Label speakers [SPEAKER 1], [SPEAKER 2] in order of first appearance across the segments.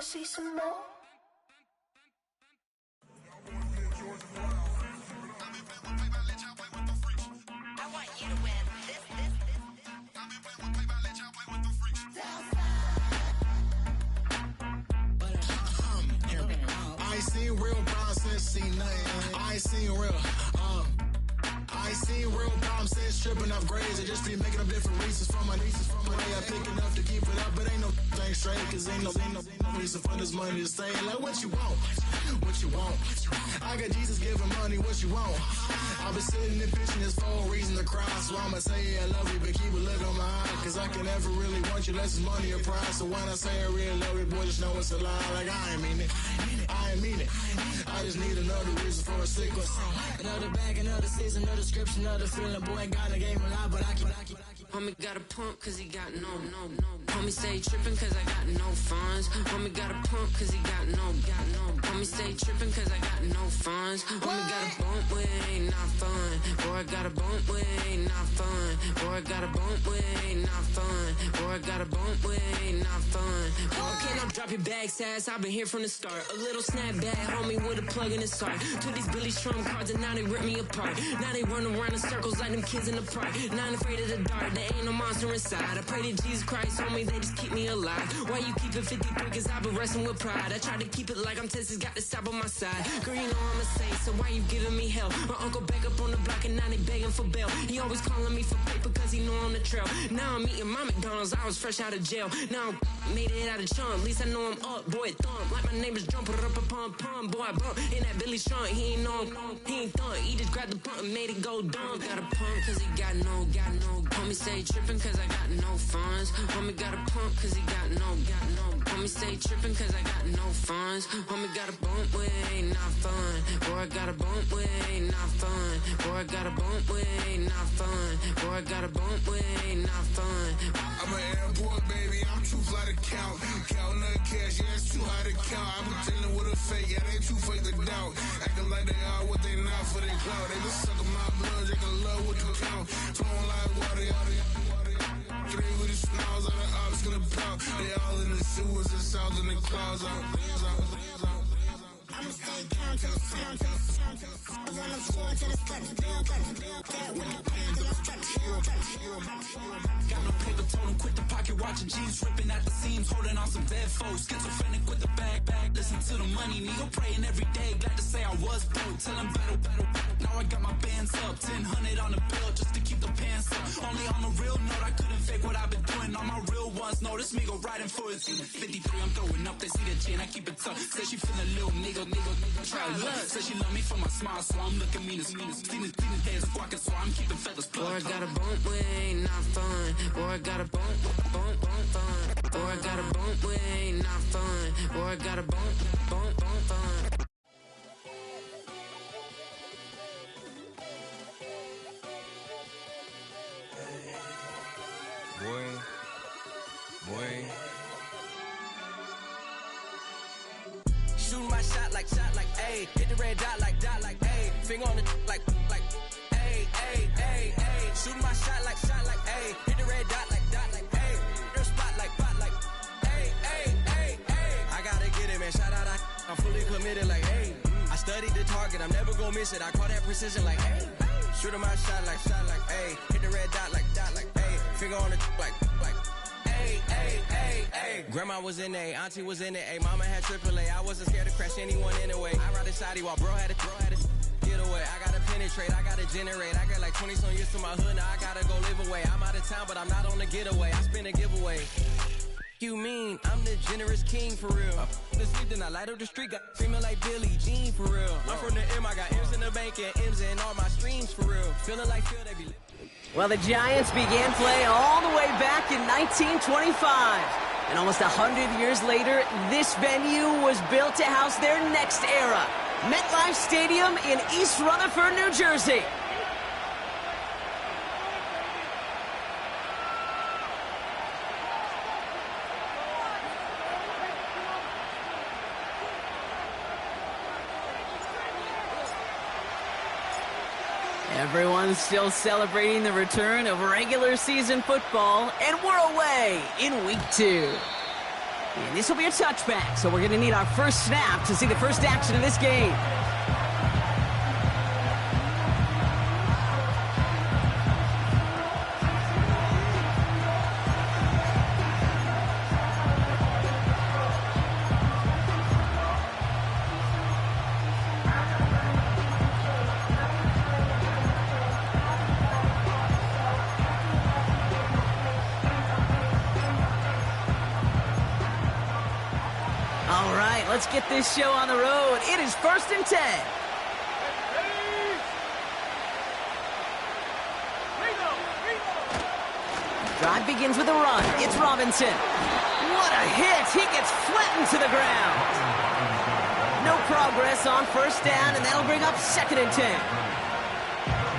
[SPEAKER 1] see some more? I want you to win.
[SPEAKER 2] I ain't seen real problems since seen nothing. I ain't seen real problems since tripping off grades. I just be making up different reasons for my nieces. From my way I pick enough to keep it up, but ain't no thing straight. Cause ain't no reason for this money to stay. Like what you want? What you want? I got Jesus giving money, what you want? I've been sitting and pitching this for a reason to cry. So I'ma say I love you, but keep a look on my eye. Cause I can never really want you unless it's money or prize. So when I say I really love you, boy, just know it's a lie. Like I ain't mean it. I ain't mean it. I just need another reason for a sequence. Another bag, another season, another description, another feeling. Boy, got a game a lot, but I keep.
[SPEAKER 3] Homie got a pump cause he got no. Homie stay trippin' cause I got no funds. Homie got a pump cause he got no. Homie stay trippin' cause I got no funds. Homie got a bump with it ain't not fun. Boy, I got a bump with it ain't not fun. Boy, I got a bump with it ain't not fun. Boy, I got a bump with it ain't not fun. Boy, can I drop your bag, sass? I've been here from the start. A little snapback, homie with a plug in his heart. Took these Billy Strum cards and now they rip me apart. Now they run around in circles like them kids in the park. Now I'm afraid of the dark. There ain't no monster inside. I pray to Jesus Christ, homie, they just keep me alive. Why you keep it 53? Cause I've been wrestling with pride. I try to keep it like I'm Texas, got the stop on my side. Girl, you know I'm a saint, so why you giving me hell? My uncle back up on the block and now they begging for bail. He always calling me for paper cause he know I'm the trail. Now I'm eating my McDonald's, I was fresh out of jail. Now I made it out of chump, at least I know I'm up. Boy, thump, like my neighbors jumping up a pum. Boy, I bump in that Billy Strong, he ain't know he ain't thump. He just grabbed the pump and made it go dumb. Got a pump cause he got no. Homie stay trippin' cause I got no funds. Homie got a pump cause he got no. Homie stay trippin' cause I got no funds. Homie got a bump with it ain't not fun. Boy, I got a bump with it ain't not fun. Boy, I got a bump with it ain't not fun. Boy, I got a bump with it ain't not fun.
[SPEAKER 4] I'm an airport baby, I'm too fly to count. Counting the cash, yeah, it's too high to count. I'm dealing with a fake, yeah, they too fake to doubt. Acting like they are what they not for their clout. They just suckin' my blood, they can love what you count. Flowing like water, three with the smiles, all the ops gonna pout. They all in the sewers, the south in the clouds.
[SPEAKER 5] I'ma stay down to the sound, when I'm scoring to the steps, that with the pen to the steps.
[SPEAKER 6] Got no paper, told him quit the pocket, watching jeans ripping at the seams, holding on some dead foes. Schizophrenic with the bag, listen to the money, nigga praying every day. Glad to say I was broke, tell him battle. Now I got my bands up, 1000 on the bill just to keep the pants up. Only on a real note, I couldn't fake what I've been doing. All my real ones know this nigga riding for his 53. I'm throwing up, they see the chin, I keep it tough. Say she feelin' little nigga, try to look. Say she love me for my smile, so I'm looking mean as seen his heads squawking, so I'm keeping feathers plugged.
[SPEAKER 3] Boy, I got a bump with it ain't not fun. Boy, I got a bump fun. Boy, I got a bump with it ain't not fun. Boy, I got a bump fun.
[SPEAKER 7] Boy.
[SPEAKER 8] Shooting my shot like, ayy. Hit the red dot like, ayy. Finger on the like, ayy, ayy, ayy, ayy. Shooting my shot like, ayy. Hit the red dot like, ayy. Their spot like, ayy, ayy, ayy, ayy. I gotta get it, man. Shout out, I'm fully committed like, ayy. I studied the target, I'm never gonna miss it. I call that precision like, ayy. Shooting my shot like, ayy. Hit the red dot like, ayy. Finger on the like, ayy, ayy, ayy, ayy. Grandma was in A, auntie was in it, ayy. Mama had AAA, I wasn't scared to crash anyone anyway. I ride a shoddy while bro had it, get away. I gotta penetrate, I gotta generate. I got like 20 some years to my hood, now I gotta go live away. I'm out of town, but I'm not on the getaway. I spin a giveaway. You mean I'm the generous king for real? The sleep, then I light up the street, got screaming like Billie Jean for real. I'm from the M, I got M's in the bank and M's in all my streams for real. Feeling like Phil, they be.
[SPEAKER 9] Well, the Giants began play all the way back in 1925. And almost 100 years later, this venue was built to house their next era. MetLife Stadium in East Rutherford, New Jersey. Everyone's still celebrating the return of regular season football, and we're away in week 2. And this will be a touchback, so we're going to need our first snap to see the first action of this game. All right, let's get this show on the road. It is 1st and 10. Drive begins with a run. It's Robinson. What a hit. He gets flattened to the ground. No progress on 1st down, and that'll bring up 2nd and 10.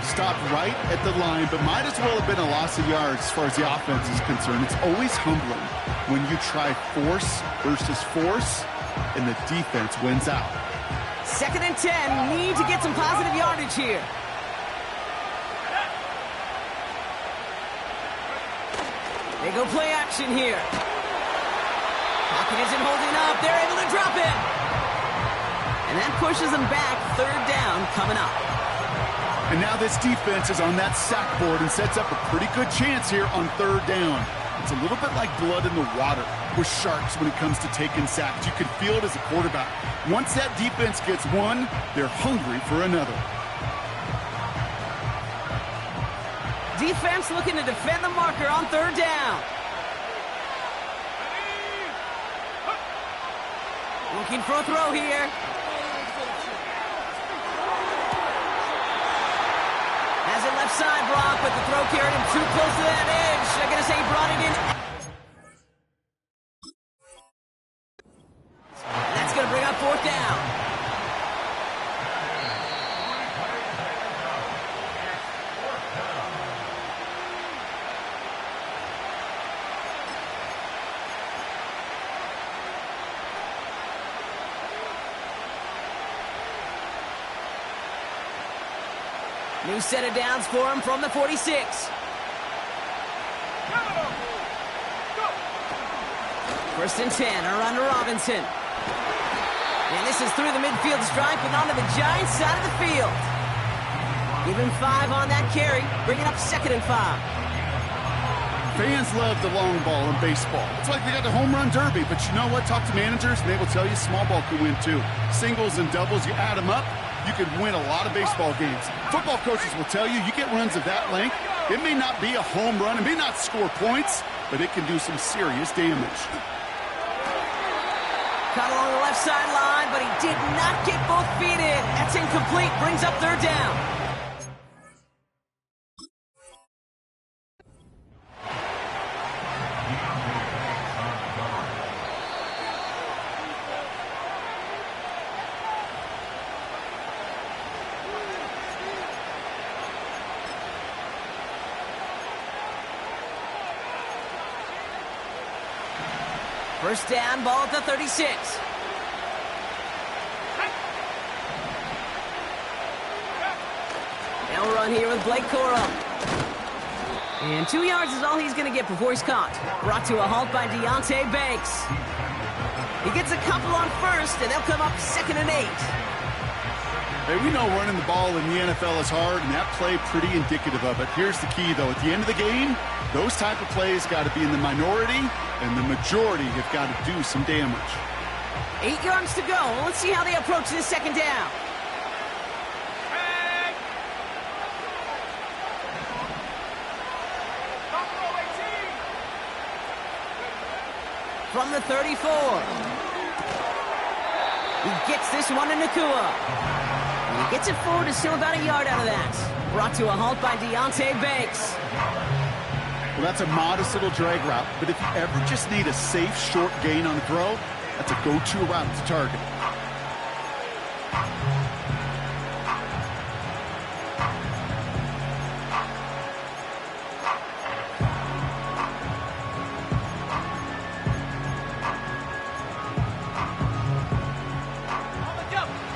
[SPEAKER 7] Stopped right at the line, but might as well have been a loss of yards as far as the offense is concerned. It's always humbling when you try force versus force, and the defense wins out.
[SPEAKER 9] 2nd and 10. Need to get some positive yardage here. They go play action here. Pocket isn't holding up. They're able to drop it. And that pushes them back. 3rd down coming up.
[SPEAKER 7] And now this defense is on that sack board and sets up a pretty good chance here on 3rd down. It's a little bit like blood in the water with sharks when it comes to taking sacks. You can feel it as a quarterback. Once that defense gets one, they're hungry for another.
[SPEAKER 9] Defense looking to defend the marker on 3rd down. Looking for a throw here. Has it left side, Brock, but the throw carried him too close to that edge. They're going to say he brought it in. That's going to bring up 4th down. New set of downs for him from the 46. 1st and 10, a run to Robinson. And this is through the midfield stripe and onto the Giants side of the field. Give him 5 on that carry, bringing up 2nd and 5.
[SPEAKER 7] Fans love the long ball in baseball. It's like they got the home run derby, but you know what? Talk to managers, and they will tell you small ball can win too. Singles and doubles, you add them up, you could win a lot of baseball games. Football coaches will tell you get runs of that length. It may not be a home run, it may not score points, but it can do some serious damage.
[SPEAKER 9] Caught along the left sideline, but he did not get both feet in. That's incomplete, brings up 3rd down. First down, ball at the 36. Now run here with Blake Corum. And 2 yards is all he's going to get before he's caught. Brought to a halt by Deontay Banks. He gets a couple on 1st, and they'll come up 2nd and 8.
[SPEAKER 7] Hey, we know running the ball in the NFL is hard, and that play pretty indicative of it. Here's the key, though. At the end of the game, those type of plays got to be in the minority, and the majority have got to do some damage.
[SPEAKER 9] 8 yards to go. Let's see how they approach this 2nd down. From the 34. He gets this one to Nakua. And he gets it forward, is still about a yard out of that. Brought to a halt by Deontay Banks.
[SPEAKER 7] Well, that's a modest little drag route, but if you ever just need a safe, short gain on a throw, that's a go-to route to target.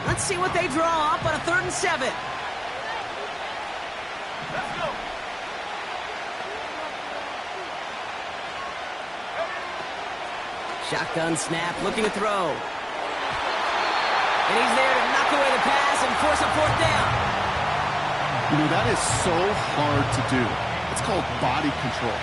[SPEAKER 9] Let's see what they draw up on a 3rd and 7. Shotgun snap, looking to throw. And he's there to knock away the pass and force a fourth down.
[SPEAKER 7] You know, that is so hard to do. It's called body control.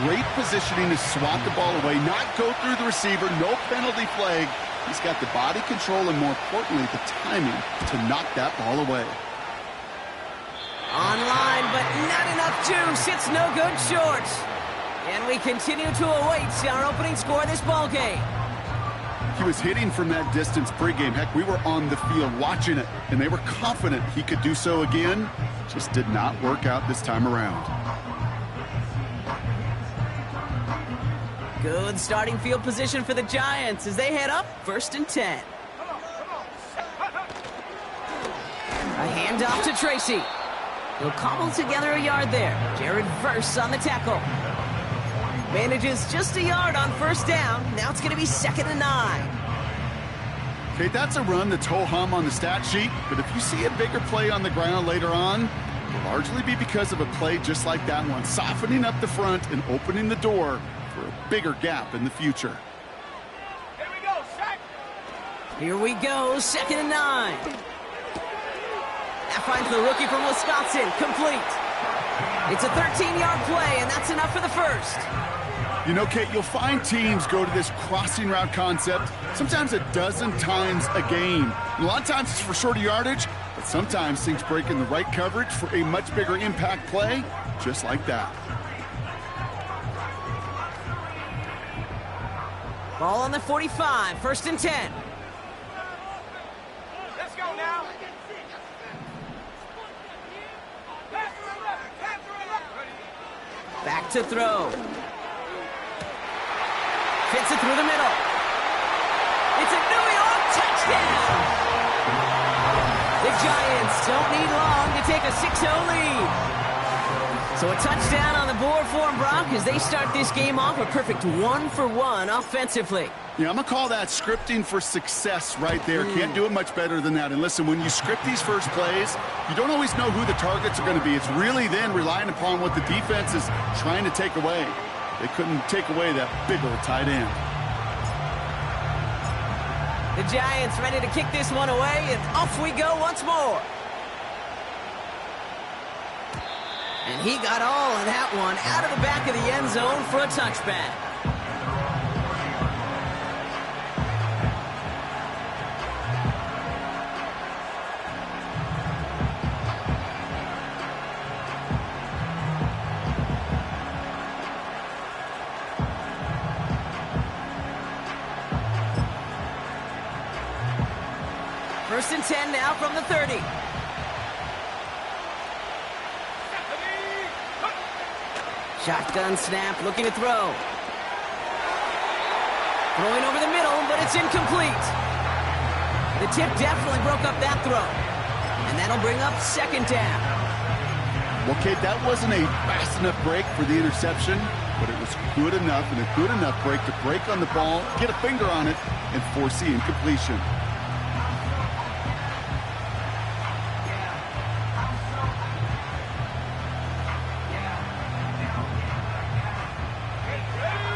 [SPEAKER 7] Great positioning to swat the ball away, not go through the receiver, no penalty flag. He's got the body control and, more importantly, the timing to knock that ball away.
[SPEAKER 9] Online, but not enough juice. It's no good short. And we continue to await our opening score of this ball game.
[SPEAKER 7] He was hitting from that distance pregame. Heck, we were on the field watching it, and they were confident he could do so again. Just did not work out this time around.
[SPEAKER 9] Good starting field position for the Giants as they head up 1st and 10. A handoff to Tracy. He'll cobble together a yard there. Jared Verse on the tackle. Manages just a yard on 1st down. Now it's going to be 2nd and 9.
[SPEAKER 7] Okay, that's a run that's ho-hum on the stat sheet, but if you see a bigger play on the ground later on, it'll largely be because of a play just like that one, softening up the front and opening the door for a bigger gap in the future.
[SPEAKER 8] Here we go, sack.
[SPEAKER 9] Here we go, 2nd and 9. That finds the rookie from Wisconsin, complete. It's a 13-yard play, and that's enough for the first.
[SPEAKER 7] You know, Kate, you'll find teams go to this crossing route concept sometimes a dozen times a game. A lot of times it's for shorter yardage, but sometimes things break in the right coverage for a much bigger impact play, just like that.
[SPEAKER 9] Ball on the 45, 1st and 10.
[SPEAKER 8] Let's go now.
[SPEAKER 9] Back to throw. Fits it through the middle. It's a New York touchdown! The Giants don't need long to take a 6-0 lead. So a touchdown on the board for them, Brock, as they start this game off a perfect 1-for-1 offensively.
[SPEAKER 7] Yeah, I'm going to call that scripting for success right there. Can't do it much better than that. And listen, when you script these first plays, you don't always know who the targets are going to be. It's really then relying upon what the defense is trying to take away. They couldn't take away that big old tight end.
[SPEAKER 9] The Giants ready to kick this one away, and off we go once more. And he got all of that one out of the back of the end zone for a touchback. First and 10 now from the 30. Shotgun snap, looking to throw. Throwing over the middle, but it's incomplete. The tip definitely broke up that throw. And that'll bring up 2nd down.
[SPEAKER 7] Well, Kate, that wasn't a fast enough break for the interception, but it was good enough and a good enough break to break on the ball, get a finger on it, and force the incompletion.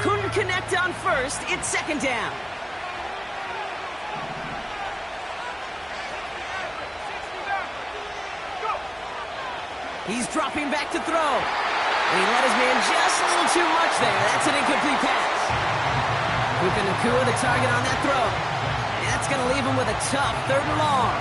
[SPEAKER 9] Couldn't connect on first. It's 2nd down. He's dropping back to throw. And he let his man just a little too much there. That's an incomplete pass. Puka Nacua, the target on that throw. And that's going to leave him with a tough 3rd and long.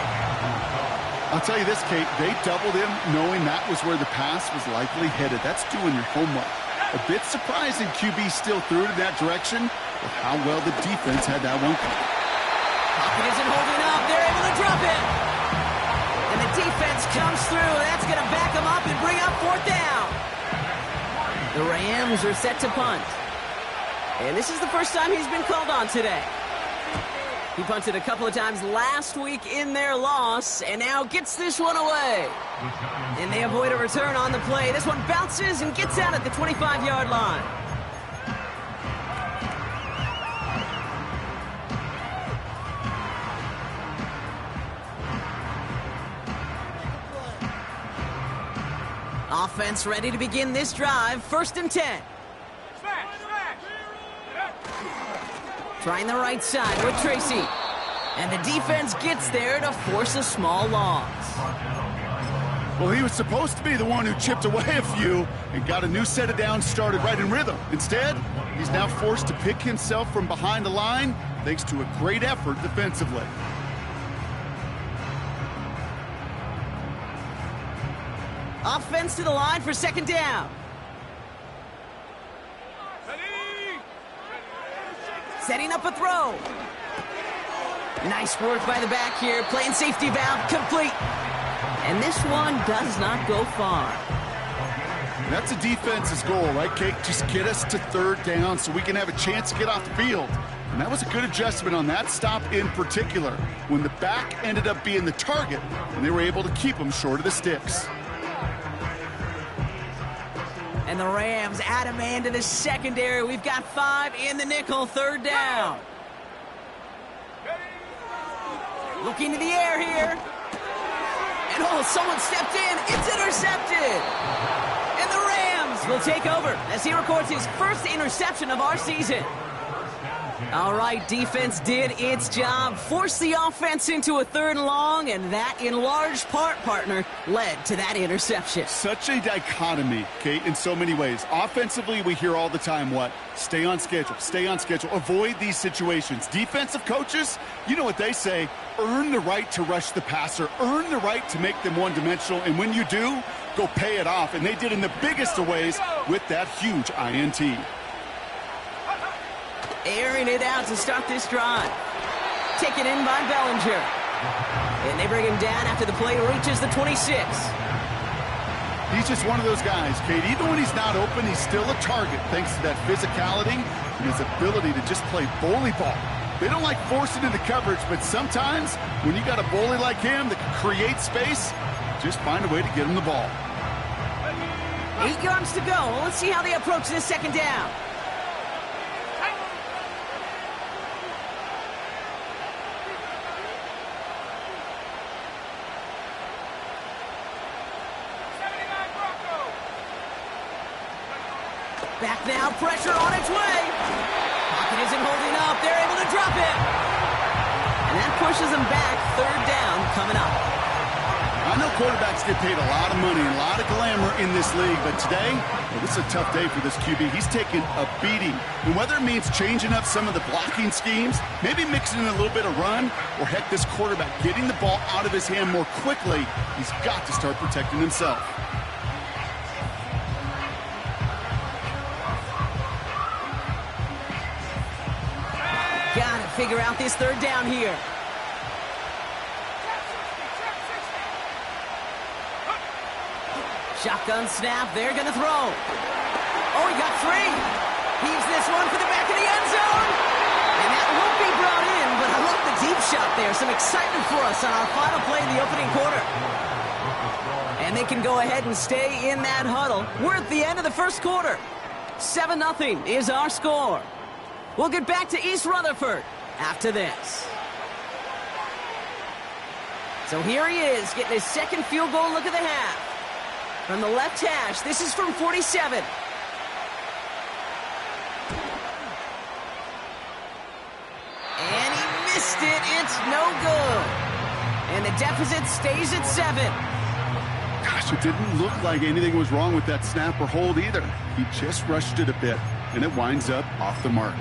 [SPEAKER 7] I'll tell you this, Kate, they doubled him knowing that was where the pass was likely headed. That's doing your homework. A bit surprising QB still threw it in that direction, but how well the defense had that one.
[SPEAKER 9] Pocket isn't holding up. They're able to drop it. And the defense comes through. That's going to back them up and bring up 4th down. The Rams are set to punt. And this is the first time he's been called on today. He punted a couple of times last week in their loss, and now gets this one away. And they avoid a return on the play. This one bounces and gets out at the 25-yard line. Offense ready to begin this drive. 1st and 10. Trying the right side with Tracy. And the defense gets there to force a small loss.
[SPEAKER 7] Well, he was supposed to be the one who chipped away a few and got a new set of downs started right in rhythm. Instead, he's now forced to pick himself from behind the line thanks to a great effort defensively.
[SPEAKER 9] Offense to the line for second down. Setting up a throw. Nice work by the back here. Playing safety valve complete. And this one does not go far.
[SPEAKER 7] That's a defense's goal, right, Kate? Just get us to third down so we can have a chance to get off the field. And that was a good adjustment on that stop in particular, when the back ended up being the target, and they were able to keep him short of the sticks.
[SPEAKER 9] And the Rams add a man to the secondary. We've got 5 in the nickel, third down. Looking to the air here. And oh, someone stepped in. It's intercepted. And the Rams will take over as he records his first interception of our season. All right, defense did its job, forced the offense into a third and long, and that, in large part, partner, led to that interception.
[SPEAKER 7] Such a dichotomy, Kate, in so many ways. Offensively, we hear all the time what? Stay on schedule, avoid these situations. Defensive coaches, you know what they say, earn the right to rush the passer, earn the right to make them one-dimensional, and when you do, go pay it off. And they did in the biggest of ways with that huge INT.
[SPEAKER 9] Airing it out to start this drive. Taken in by Bellinger. And they bring him down after the play reaches the 26.
[SPEAKER 7] He's just one of those guys, Kate. Even when he's not open, he's still a target thanks to that physicality and his ability to just play bully ball. They don't like forcing into coverage, but sometimes when you got a bully like him that can create space, just find a way to get him the ball.
[SPEAKER 9] 8 yards to go. Let's see how they approach this second down. Back now, pressure on its way. Pocket isn't holding up. They're able to drop it. And that pushes them back. Third down coming up.
[SPEAKER 7] I know quarterbacks get paid a lot of money, a lot of glamour in this league, but today, well, this is a tough day for this QB. He's taking a beating. And whether it means changing up some of the blocking schemes, maybe mixing in a little bit of run, or heck, this quarterback getting the ball out of his hand more quickly, he's got to start protecting himself.
[SPEAKER 9] Got to figure out this third down here. Shotgun snap. They're going to throw. Oh, he got 3. Heaves this one for the back of the end zone. And that won't be brought in, but I love the deep shot there. Some excitement for us on our final play in the opening quarter. And they can go ahead and stay in that huddle. We're at the end of the first quarter. 7-0 is our score. We'll get back to East Rutherford after this. So here he is, getting his second field goal look at the half. From the left hash, this is from 47. And he missed it. It's no good. And the deficit stays at 7.
[SPEAKER 7] Gosh, it didn't look like anything was wrong with that snap or hold either. He just rushed it a bit, and it winds up off the mark.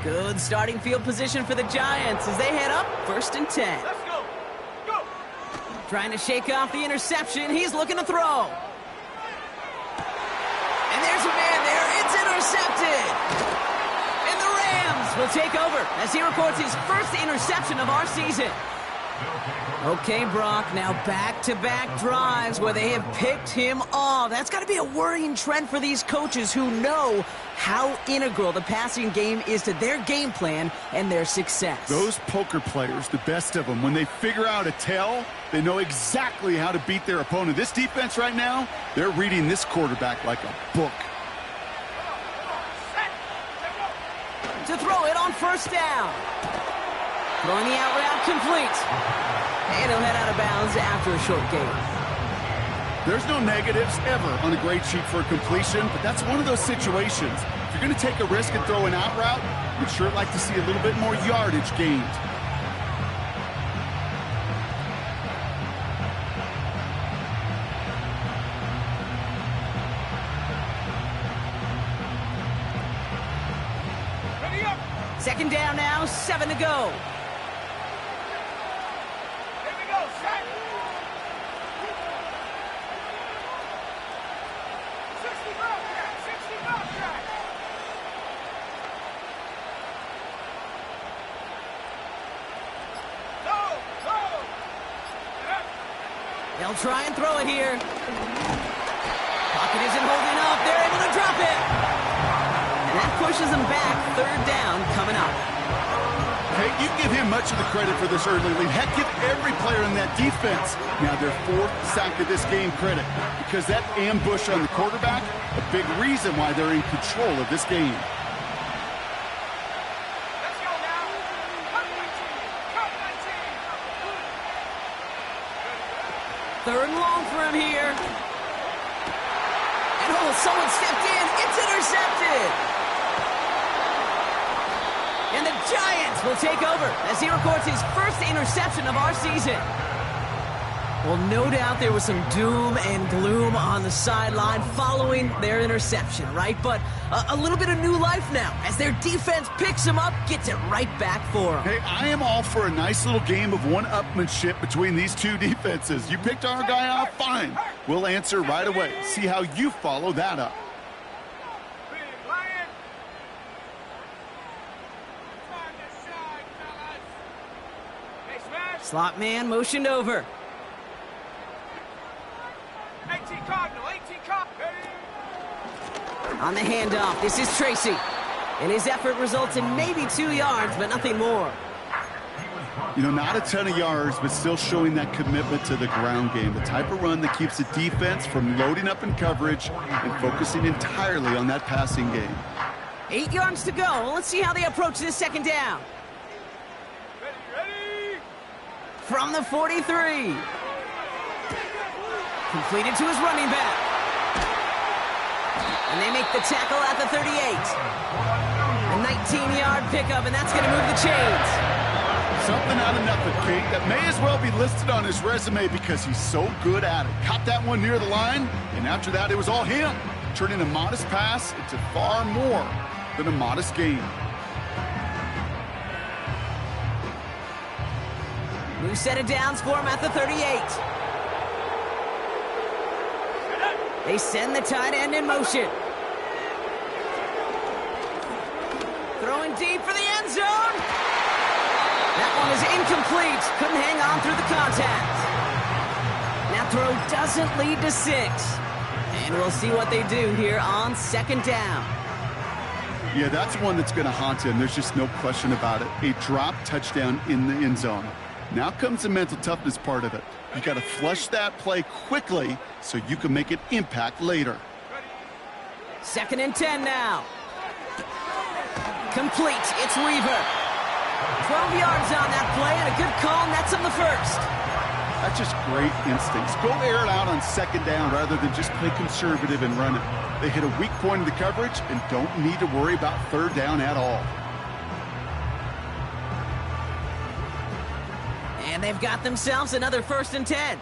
[SPEAKER 9] Good starting field position for the Giants as they head up 1st and 10.
[SPEAKER 10] Let's go. Go.
[SPEAKER 9] Trying to shake off the interception. He's looking to throw. And there's a man there. It's intercepted. And the Rams will take over as he records his first interception of our season. Okay, Brock, now back-to-back drives where they have picked him off. That's got to be a worrying trend for these coaches who know how integral the passing game is to their game plan and their success.
[SPEAKER 7] Those poker players, the best of them, when they figure out a tell, they know exactly how to beat their opponent. This defense right now, they're reading this quarterback like a book.
[SPEAKER 9] To throw it on first down. Throwing the out route complete. And he'll head out of bounds after a short gain.
[SPEAKER 7] There's no negatives ever on a grade sheet for a completion, but that's one of those situations. If you're going to take a risk and throw an out route, you'd sure like to see a little bit more yardage gained.
[SPEAKER 9] Second down now, 7 to go. They'll try and throw it here. Pocket isn't holding up. They're able to drop it. And that pushes them back. Third down coming up.
[SPEAKER 7] Hey, you give him much of the credit for this early lead. Heck, give every player in that defense now their 4th sack of this game credit, because that ambush on the quarterback, a big reason why they're in control of this game.
[SPEAKER 10] Let's go now. Cut 19.
[SPEAKER 9] Third and long for him here. And oh, someone stepped in. It's intercepted. And the Giants will take over as he records his first interception of our season. Well, no doubt there was some doom and gloom on the sideline following their interception, right? But a little bit of new life now as their defense picks him up, gets it right back for them.
[SPEAKER 7] Hey, I am all for a nice little game of one-upmanship between these two defenses. You picked our guy out, fine. We'll answer right away. See how you follow that up.
[SPEAKER 9] Slot man motioned over.
[SPEAKER 10] 18 Cardinal, 18 Cardinal.
[SPEAKER 9] On the handoff, this is Tracy. And his effort results in maybe 2 yards, but nothing more.
[SPEAKER 7] You know, not a ton of yards, but still showing that commitment to the ground game. The type of run that keeps the defense from loading up in coverage and focusing entirely on that passing game.
[SPEAKER 9] 8 yards to go. Let's see how they approach this second down.
[SPEAKER 10] Ready.
[SPEAKER 9] From the 43. Completed to his running back. And they make the tackle at the 38. A 19-yard pickup, and that's going to move the chains.
[SPEAKER 7] Something out of nothing, Kate, that may as well be listed on his resume because he's so good at it. Caught that one near the line, and after that, it was all him, turning a modest pass into far more than a modest gain.
[SPEAKER 9] New set of downs for him at the 38. They send the tight end in motion. Throwing deep for the end zone. That one is incomplete. Couldn't hang on through the contact. That throw doesn't lead to 6. And we'll see what they do here on second down.
[SPEAKER 7] Yeah, that's one that's going to haunt him. There's just no question about it. A drop touchdown in the end zone. Now comes the mental toughness part of it. You got to flush that play quickly so you can make an impact later.
[SPEAKER 9] Second and 10 now. Complete. It's Weaver. 12 yards on that play and a good call nets him the first.
[SPEAKER 7] That's just great instincts. Go air it out on second down rather than just play conservative and run it. They hit a weak point in the coverage and don't need to worry about third down at all.
[SPEAKER 9] And they've got themselves another first and 10.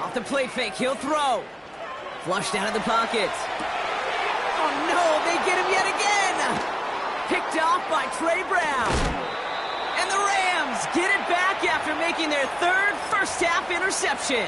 [SPEAKER 9] Off the play fake, he'll throw. Flushed out of the pocket. Oh no, they get him yet again. Picked off by Trey Brown. And the Rams get it back after making their third first-half interception.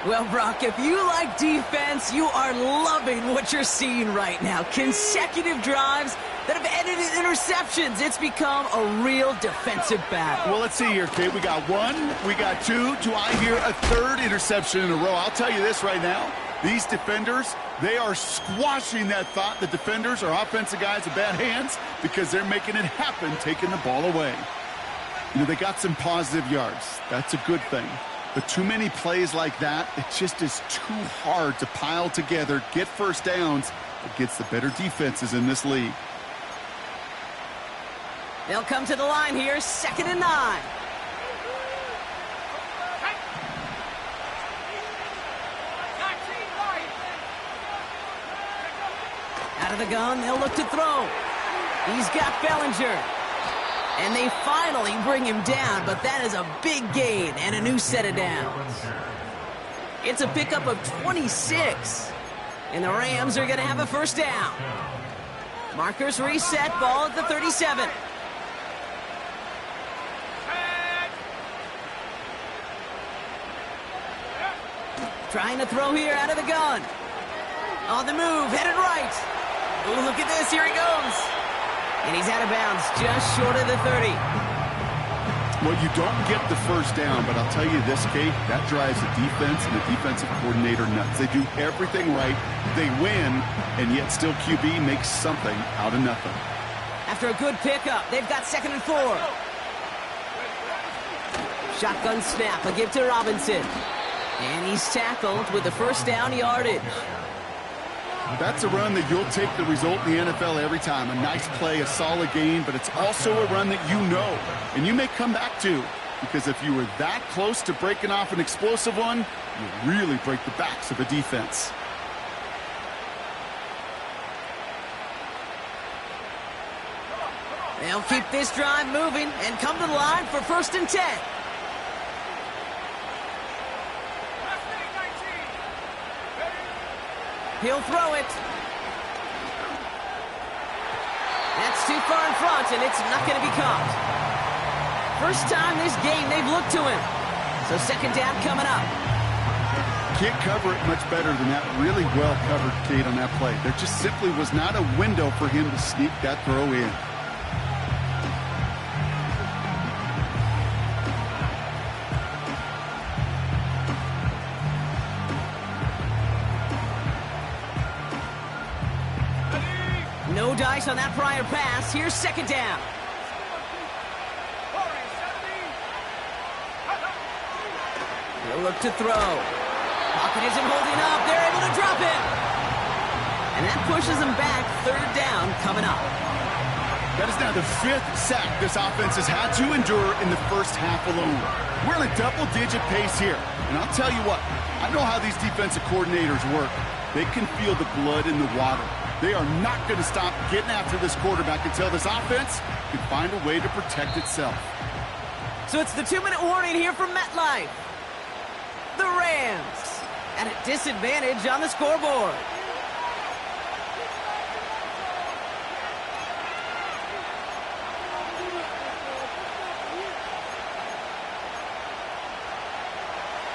[SPEAKER 9] Well, Brock, if you like defense, you are loving what you're seeing right now. Consecutive drives that have ended in interceptions. It's become a real defensive battle.
[SPEAKER 7] Well, let's see here, Kate. We got 1, we got 2. Do I hear a third interception in a row? I'll tell you this right now. These defenders, they are squashing that thought that defenders are offensive guys with bad hands because they're making it happen, taking the ball away. You know, they got some positive yards. That's a good thing. But too many plays like that, it just is too hard to pile together, get first downs against the better defenses in this league.
[SPEAKER 9] They'll come to the line here, second and 9. Out of the gun, they'll look to throw. He's got Bellinger. And they finally bring him down, but that is a big gain and a new set of downs. It's a pickup of 26. And the Rams are going to have a first down. Markers reset, ball at the 37. Trying to throw here out of the gun. On the move, headed right. Oh, look at this, here he goes. And he's out of bounds, just short of the 30.
[SPEAKER 7] Well, you don't get the first down, but I'll tell you this, Kate, that drives the defense and the defensive coordinator nuts. They do everything right, they win, and yet still QB makes something out of nothing.
[SPEAKER 9] After a good pickup, they've got 2nd and 4. Shotgun snap, a give to Robinson. And he's tackled with the first down yardage.
[SPEAKER 7] That's a run that you'll take the result in the NFL every time. A nice play, a solid gain, but it's also a run that you know, and you may come back to, because if you were that close to breaking off an explosive one, you really break the backs of a defense.
[SPEAKER 9] They'll keep this drive moving and come to the line for 1st and 10. He'll throw it. That's too far in front, and it's not going to be caught. First time this game they've looked to him. So 2nd down coming up.
[SPEAKER 7] Can't cover it much better than that. Really well covered, Kate, on that play. There just simply was not a window for him to sneak that throw in.
[SPEAKER 9] No dice on that prior pass. Here's 2nd down. He'll look to throw. Pocket isn't holding up. They're able to drop it. And that pushes them back. 3rd down coming up.
[SPEAKER 7] That is now the 5th sack this offense has had to endure in the first half alone. We're on a double-digit pace here. And I'll tell you what, I know how these defensive coordinators work. They can feel the blood in the water. They are not going to stop getting after this quarterback until this offense can find a way to protect itself.
[SPEAKER 9] So it's the 2-minute warning here from MetLife. The Rams at a disadvantage on the scoreboard.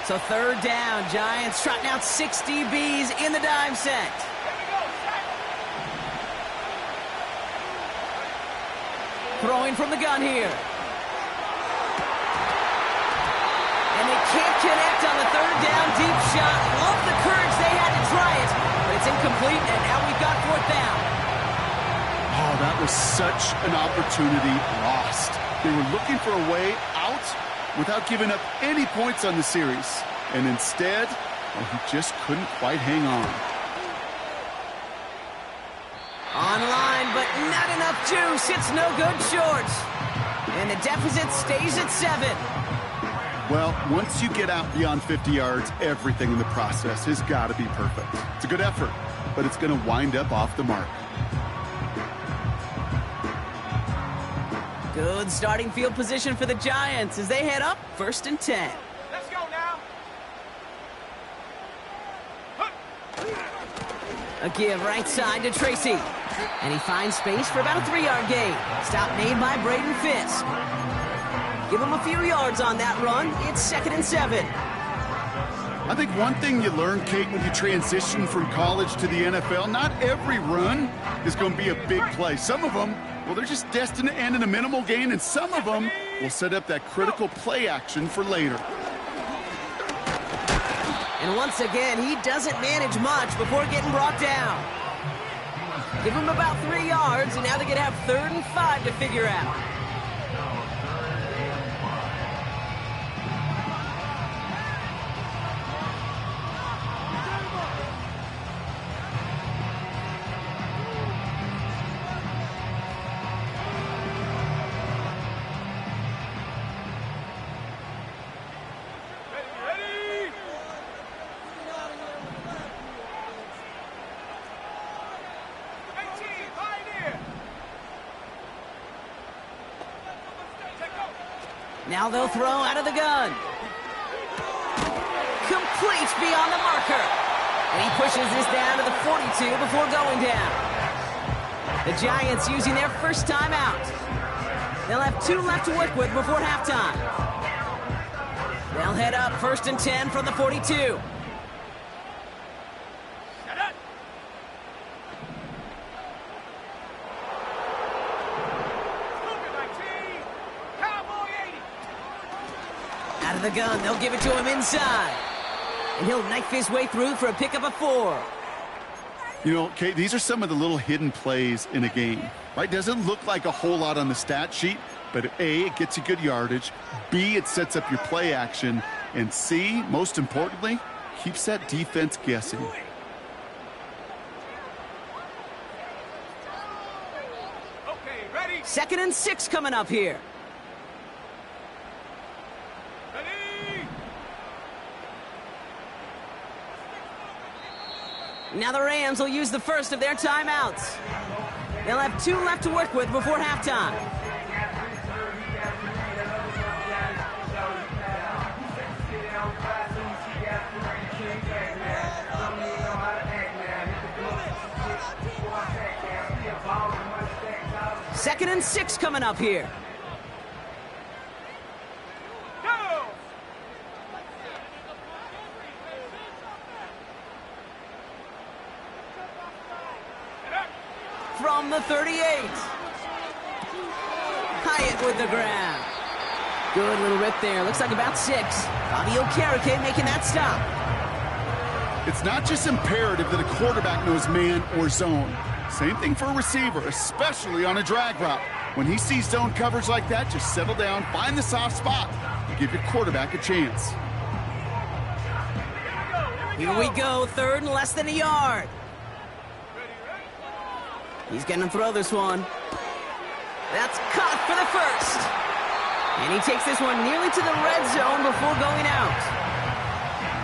[SPEAKER 9] So 3rd down, Giants trotting out 6 DBs in the dime set. Throwing from the gun here. And they can't connect on the 3rd down deep shot. Love the courage they had to try it, but it's incomplete, and now we've got 4th down.
[SPEAKER 7] Oh, that was such an opportunity lost. They were looking for a way out without giving up any points on the series. And instead, well, he just couldn't quite hang on.
[SPEAKER 9] Online, but not enough juice. It's no good short. And the deficit stays at 7.
[SPEAKER 7] Well, once you get out beyond 50 yards, everything in the process has got to be perfect. It's a good effort, but it's going to wind up off the mark.
[SPEAKER 9] Good starting field position for the Giants as they head up 1st and 10.
[SPEAKER 10] Let's go now.
[SPEAKER 9] A give right side to Tracy. And he finds space for about a 3-yard gain. Stop made by Braden Fisk. Give him a few yards on that run. It's 2nd and 7.
[SPEAKER 7] I think one thing you learn, Kate, when you transition from college to the NFL, not every run is going to be a big play. Some of them, well, they're just destined to end in a minimal gain, and some of them will set up that critical play action for later.
[SPEAKER 9] And once again, he doesn't manage much before getting brought down. Give him about 3 yards, and now they're going to have 3rd and 5 to figure out. Now they'll throw out of the gun. Complete beyond the marker. And he pushes this down to the 42 before going down. The Giants using their first timeout. They'll have 2 left to work with before halftime. They'll head up 1st and 10 from the 42. Out of the gun, they'll give it to him inside. And he'll knife his way through for a pickup of 4.
[SPEAKER 7] You know, Kate, these are some of the little hidden plays in a game, right? Doesn't look like a whole lot on the stat sheet, but A, it gets you good yardage. B, it sets up your play action. And C, most importantly, keeps that defense guessing.
[SPEAKER 10] Okay, ready?
[SPEAKER 9] 2nd and 6 coming up here.
[SPEAKER 10] Ready?
[SPEAKER 9] Now the Rams will use the first of their timeouts. They'll have 2 left to work with before halftime. Second and 6 coming up here.
[SPEAKER 10] Go!
[SPEAKER 9] From the 38. Hyatt with the grab. Good little rip there. Looks like about 6. Bobby Okereke making that stop.
[SPEAKER 7] It's not just imperative that a quarterback knows man or zone. Same thing for a receiver, especially on a drag route. When he sees zone coverage like that, just settle down, find the soft spot, and give your quarterback a chance.
[SPEAKER 9] Here we go, 3rd and less than a yard. He's going to throw this one. That's caught for the first. And he takes this one nearly to the red zone before going out.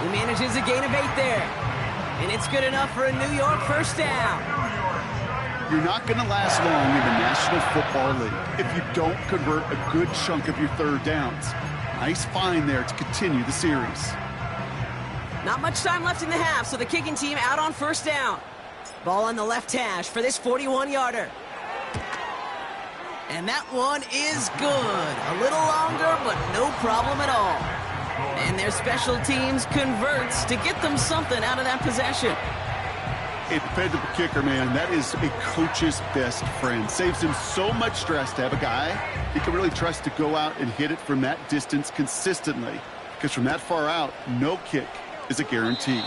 [SPEAKER 9] He manages a gain of 8 there. And it's good enough for a New York first down.
[SPEAKER 7] You're not going to last long in the National Football League if you don't convert a good chunk of your 3rd downs. Nice find there to continue the series.
[SPEAKER 9] Not much time left in the half, so the kicking team out on first down. Ball on the left hash for this 41-yarder. And that one is good. A little longer, but no problem at all. And their special teams converts to get them something out of that possession.
[SPEAKER 7] A dependable kicker, man, that is a coach's best friend. Saves him so much stress to have a guy he can really trust to go out and hit it from that distance consistently. Because from that far out, no kick is a guarantee.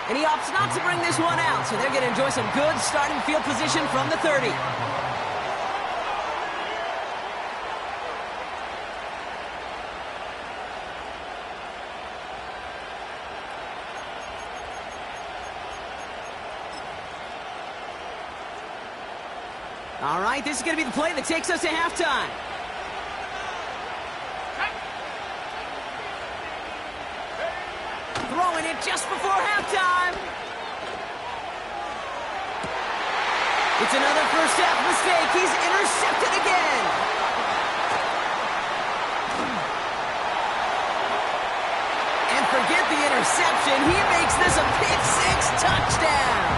[SPEAKER 9] And he opts not to bring this one out, so they're going to enjoy some good starting field position from the 30. All right, this is going to be the play that takes us to halftime. Throwing it just before halftime. It's another first half mistake. He's intercepted again. And forget the interception. He makes this a pick-6 touchdown.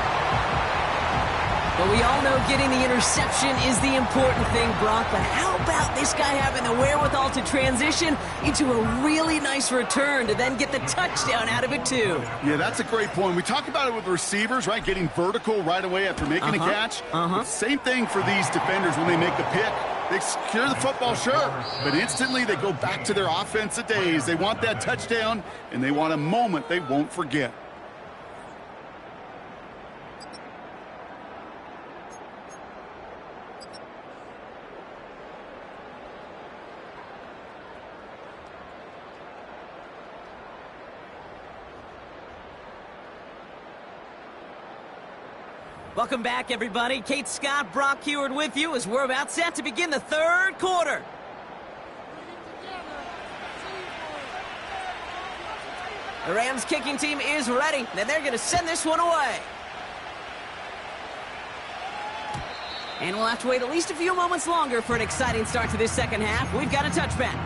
[SPEAKER 9] But we all know getting the interception is the important thing, Brock. But how about this guy having the wherewithal to transition into a really nice return to then get the touchdown out of it, too?
[SPEAKER 7] Yeah, that's a great point. We talk about it with receivers, right? Getting vertical right away after making a catch. Same thing for these defenders when they make a pick. They secure the football, sure, but instantly they go back to their offensive days. They want that touchdown, and they want a moment they won't forget.
[SPEAKER 9] Welcome back, everybody. Kate Scott, Brock Heward with you as we're about set to begin the 3rd quarter. The Rams kicking team is ready, and they're going to send this one away. And we'll have to wait at least a few moments longer for an exciting start to this second half. We've got a touchback.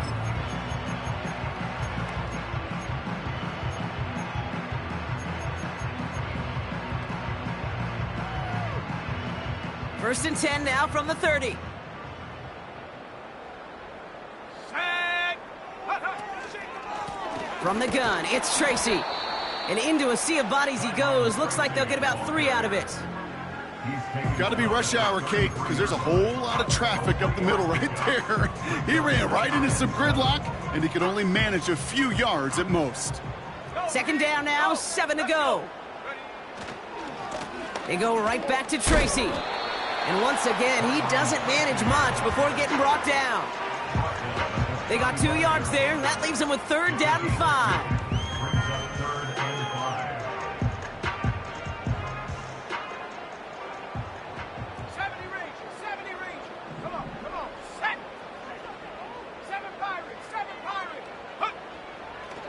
[SPEAKER 9] First and 10 now from the 30.
[SPEAKER 10] Set.
[SPEAKER 9] From the gun, it's Tracy. And into a sea of bodies he goes. Looks like they'll get about 3 out of it.
[SPEAKER 7] Got to be rush hour, Kate, because there's a whole lot of traffic up the middle right there. He ran right into some gridlock, and he could only manage a few yards at most.
[SPEAKER 9] Second down now, 7 to go. They go right back to Tracy. And once again, he doesn't manage much before getting brought down. They got 2 yards there, and that leaves them with 3rd down and 5.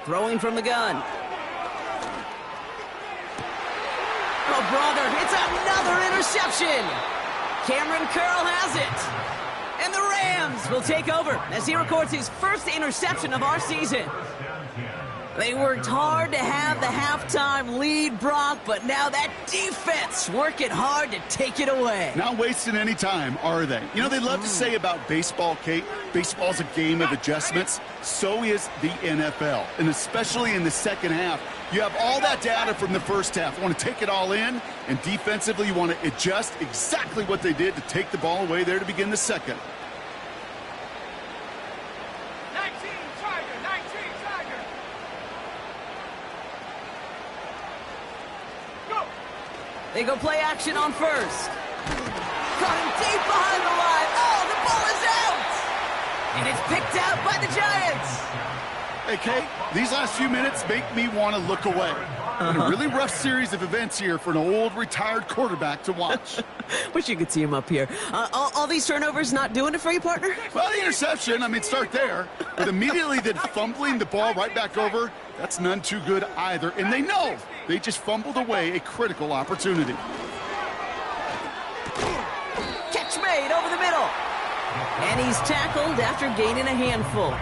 [SPEAKER 9] Throwing from the gun. Oh, brother, it's another interception. Cameron Curl has it. And the Rams will take over as he records his first interception of our season. They worked hard to have the halftime lead, Brock, but now that defense working hard to take it away.
[SPEAKER 7] Not wasting any time, are they? You know, they love to say about baseball, Kate, baseball's a game of adjustments. So is the NFL, and especially in the second half. You have all that data from the first half. You want to take it all in, and defensively you want to adjust exactly what they did to take the ball away there to begin the second.
[SPEAKER 10] 19 Tiger, 19 Tiger. Go.
[SPEAKER 9] They go play action on first. Caught him deep behind the line. Oh, the ball is out! And it's picked out by the Giants.
[SPEAKER 7] Hey, Kate, these last few minutes make me want to look away. And a really rough series of events here for an old retired quarterback to watch.
[SPEAKER 9] Wish you could see him up here. All these turnovers not doing it for you, partner?
[SPEAKER 7] Well, the interception, I mean, start there. But immediately then fumbling the ball right back over, that's none too good either. And they know they just fumbled away a critical opportunity.
[SPEAKER 9] Catch made over the middle. And he's tackled after gaining a handful.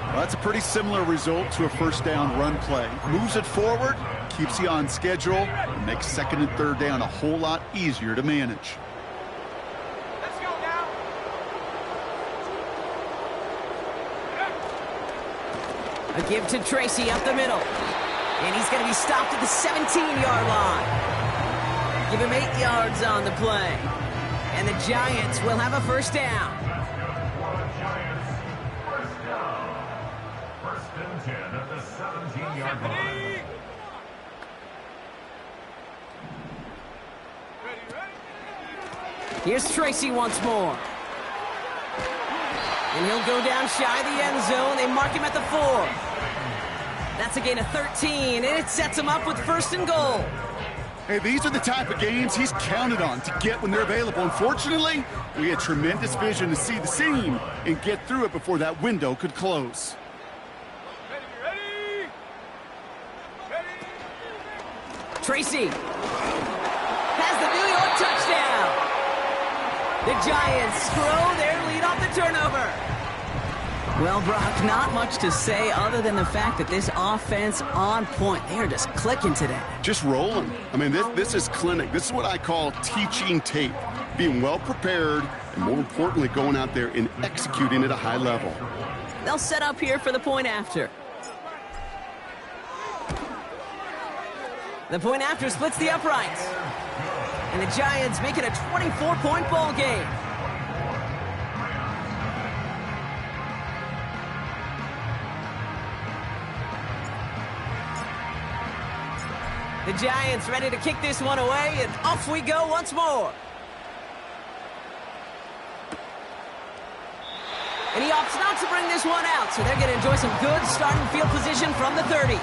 [SPEAKER 7] Well, that's a pretty similar result to a first down run play. Moves it forward, keeps you on schedule, and makes second and third down a whole lot easier to manage.
[SPEAKER 10] Let's go now.
[SPEAKER 9] A give to Tracy up the middle. And he's going to be stopped at the 17-yard line. Give him 8 yards on the play. And the Giants will have a first down.
[SPEAKER 11] First and 10 at the 17-yard line.
[SPEAKER 9] Here's Tracy once more. And he'll go down shy of the end zone. They mark him at the 4. That's a gain of 13, and it sets him up with first and goal.
[SPEAKER 7] Hey, these are the type of games he's counted on to get when they're available. Unfortunately, we had tremendous vision to see the seam and get through it before that window could close.
[SPEAKER 9] Tracy has the New York touchdown. The Giants throw their lead off the turnover. Well, Brock, not much to say other than the fact that this offense on point. They are just clicking today.
[SPEAKER 7] Just rolling. I mean, this is clinic. This is what I call teaching tape. Being well prepared, and more importantly, going out there and executing at a high level.
[SPEAKER 9] They'll set up here for the point after. The point after splits the uprights. And the Giants make it a 24-point ball game. The Giants ready to kick this one away, and off we go once more. And he opts not to bring this one out, so they're going to enjoy some good starting field position from the 30.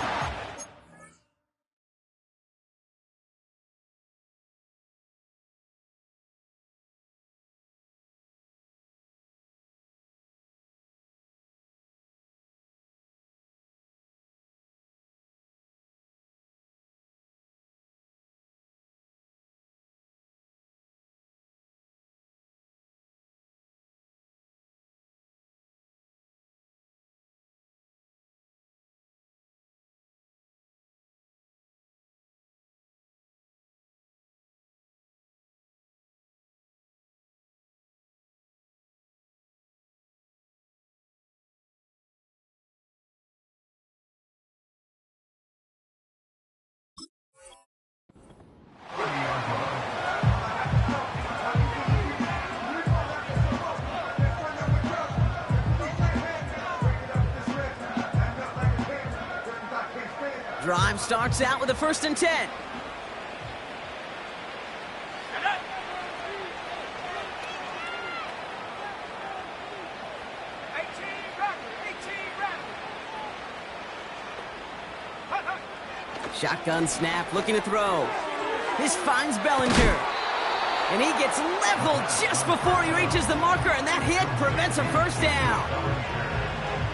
[SPEAKER 9] starts out with a 1st and 10. Shotgun snap, looking to throw. This finds Bellinger. And he gets leveled just before he reaches the marker, and that hit prevents a 1st down.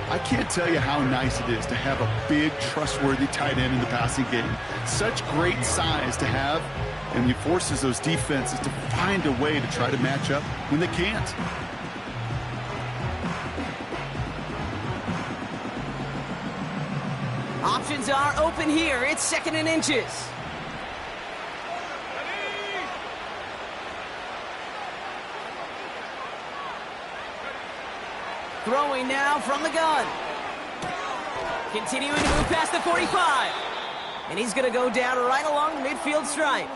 [SPEAKER 7] I can't tell you how nice it is to have a big, trustworthy tight end in the passing game. Such great size to have, and he forces those defenses to find a way to try to match up when they can't.
[SPEAKER 9] Options are open here. It's 2nd and inches. Throwing now from the gun. Continuing to move past the 45. And he's going to go down right along the midfield stripe.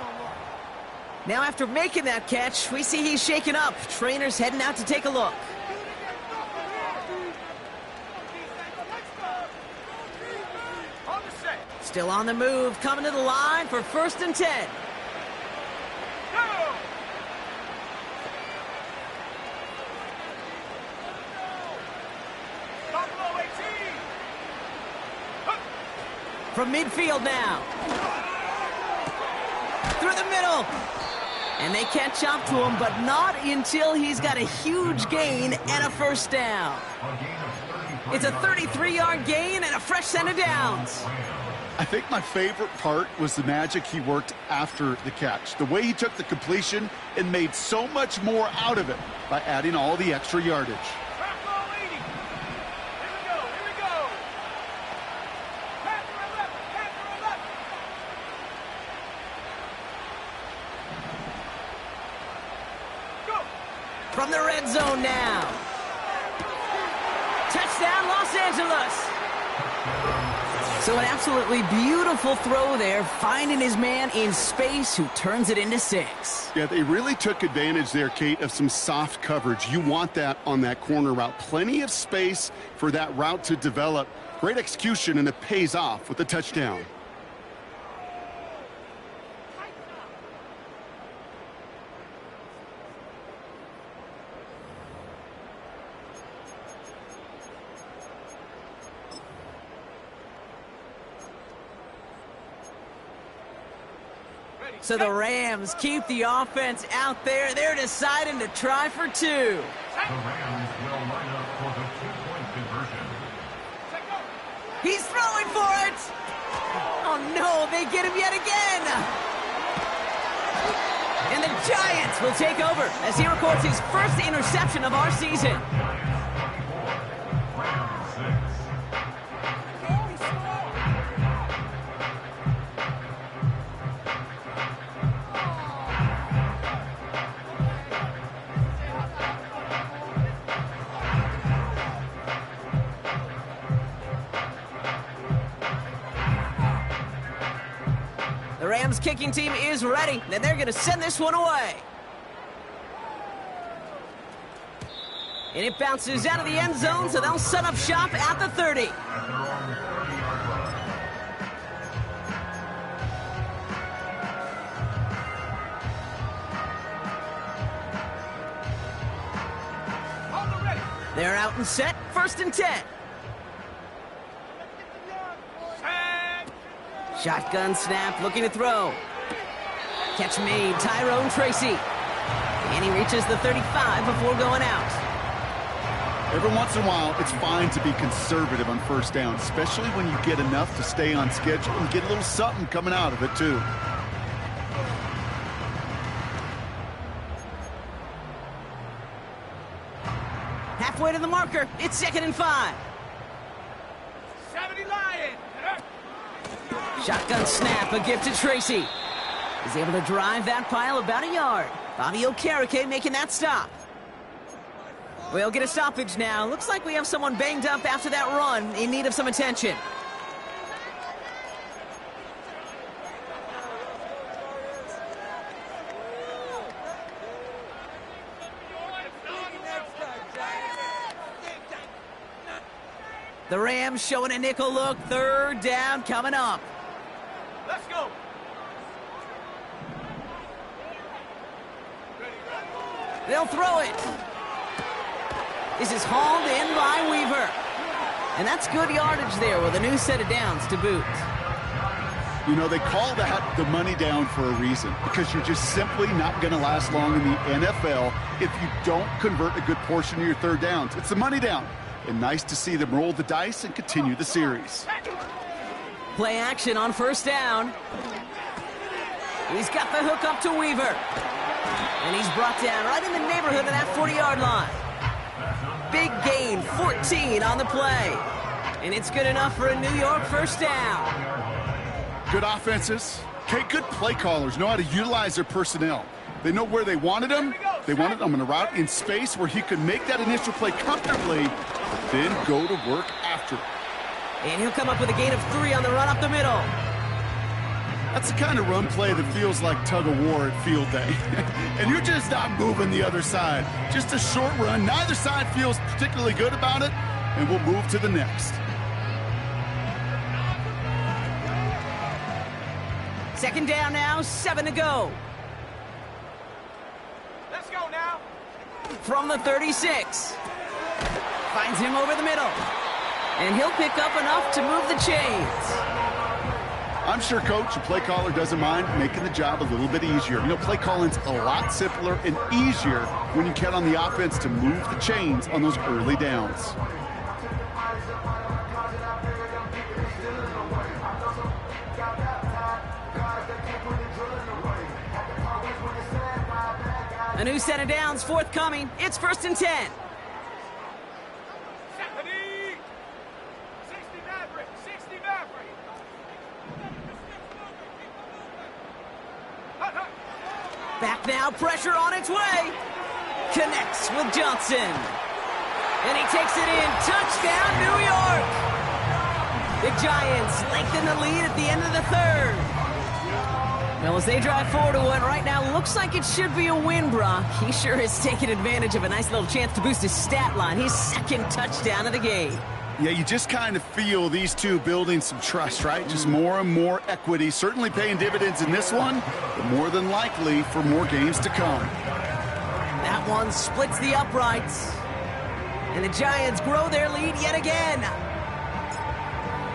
[SPEAKER 9] Now after making that catch, we see he's shaken up. Trainer's heading out to take a look. Still on the move, coming to the line for 1st and 10. From midfield now. Through the middle. And they catch up to him, but not until he's got a huge gain and a 1st down. It's a 33-yard gain and a fresh set of downs.
[SPEAKER 7] I think my favorite part was the magic he worked after the catch. The way he took the completion and made so much more out of it by adding all the extra yardage.
[SPEAKER 9] From the red zone now. Touchdown, Los Angeles. So an absolutely beautiful throw there, finding his man in space who turns it into 6.
[SPEAKER 7] Yeah, they really took advantage there, Kate, of some soft coverage. You want that on that corner route. Plenty of space for that route to develop. Great execution, and it pays off with the touchdown.
[SPEAKER 9] So the Rams keep the offense out there. They're deciding to try for 2.
[SPEAKER 11] The Rams will line up for the 2-point conversion.
[SPEAKER 9] He's throwing for it. Oh, no, they get him yet again. And the Giants will take over as he records his 1st interception of our season.
[SPEAKER 11] Rams 6.
[SPEAKER 9] The Rams kicking team is ready, and they're going to send this one away. And it bounces out of the end zone, so they'll set up shop at the 30. They're out and set, 1st and 10. Shotgun snap, looking to throw. Catch made, Tyrone Tracy. And he reaches the 35 before going out.
[SPEAKER 7] Every once in a while, it's fine to be conservative on 1st down, especially when you get enough to stay on schedule and get a little something coming out of it, too.
[SPEAKER 9] Halfway to the marker, it's 2nd and 5.
[SPEAKER 10] 70 Lion.
[SPEAKER 9] Shotgun snap, a gift to Tracy. He's able to drive that pile about a yard. Bobby Okereke making that stop. We'll get a stoppage now. Looks like we have someone banged up after that run, in need of some attention. The Rams showing a nickel look. 3rd down coming up. They'll throw it. This is hauled in by Weaver. And that's good yardage there with a new set of downs to boot.
[SPEAKER 7] You know, they call that the money down for a reason, because you're just simply not going to last long in the NFL if you don't convert a good portion of your third downs. It's the money down. And nice to see them roll the dice and continue the series.
[SPEAKER 9] Play action on first down. He's got the hook up to Weaver. And he's brought down right in the neighborhood of that 40-yard line. Big gain, 14 on the play. And it's good enough for a New York first down.
[SPEAKER 7] Good offenses. Okay, good play callers know how to utilize their personnel. They know where they wanted them. They wanted them in a route in space where he could make that initial play comfortably, but then go to work after it.
[SPEAKER 9] And he'll come up with a gain of 3 on the run up the middle.
[SPEAKER 7] That's the kind of run play that feels like tug of war at field day. And you're just not moving the other side. Just a short run. Neither side feels particularly good about it, and we'll move to the next.
[SPEAKER 9] Second down now, 7 to go.
[SPEAKER 10] Let's go now.
[SPEAKER 9] From the 36. Finds him over the middle. And he'll pick up enough to move the chains.
[SPEAKER 7] I'm sure, Coach, the play caller doesn't mind making the job a little bit easier. You know, play calling's a lot simpler and easier when you count on the offense to move the chains on those early downs.
[SPEAKER 9] A new set of downs forthcoming. It's 1st and 10.
[SPEAKER 10] 70. 60 Maverick. 60 Maverick.
[SPEAKER 9] Back now, pressure on its way. Connects with Johnson. And he takes it in. Touchdown, New York. The Giants lengthen the lead at the end of the third. Well, as they drive forward to what right now looks like it should be a win, Brock. He sure has taken advantage of a nice little chance to boost his stat line. His second touchdown of the game.
[SPEAKER 7] Yeah, you just kind of feel these two building some trust, right? Just more and more equity. Certainly paying dividends in this one, but more than likely for more games to come.
[SPEAKER 9] That one splits the uprights. And the Giants grow their lead yet again.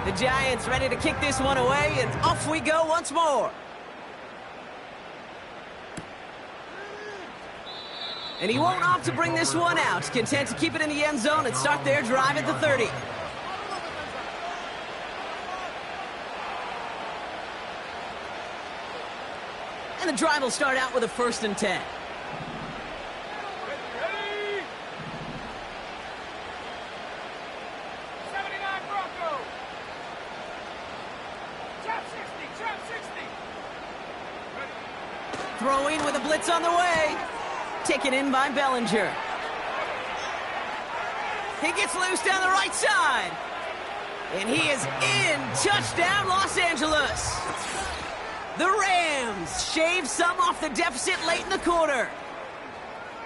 [SPEAKER 9] The Giants ready to kick this one away, and off we go once more. And he won't opt to bring this one out. Content to keep it in the end zone and start their drive at the 30. And the drive will start out with a 1st and 10.
[SPEAKER 10] Ready. 79 Bronco. Trap 60. Trap 60.
[SPEAKER 9] Throwing with a blitz on the way. Taken in by Bellinger. He gets loose down the right side. And he is in. Touchdown, Los Angeles. The Rams shave some off the deficit late in the quarter.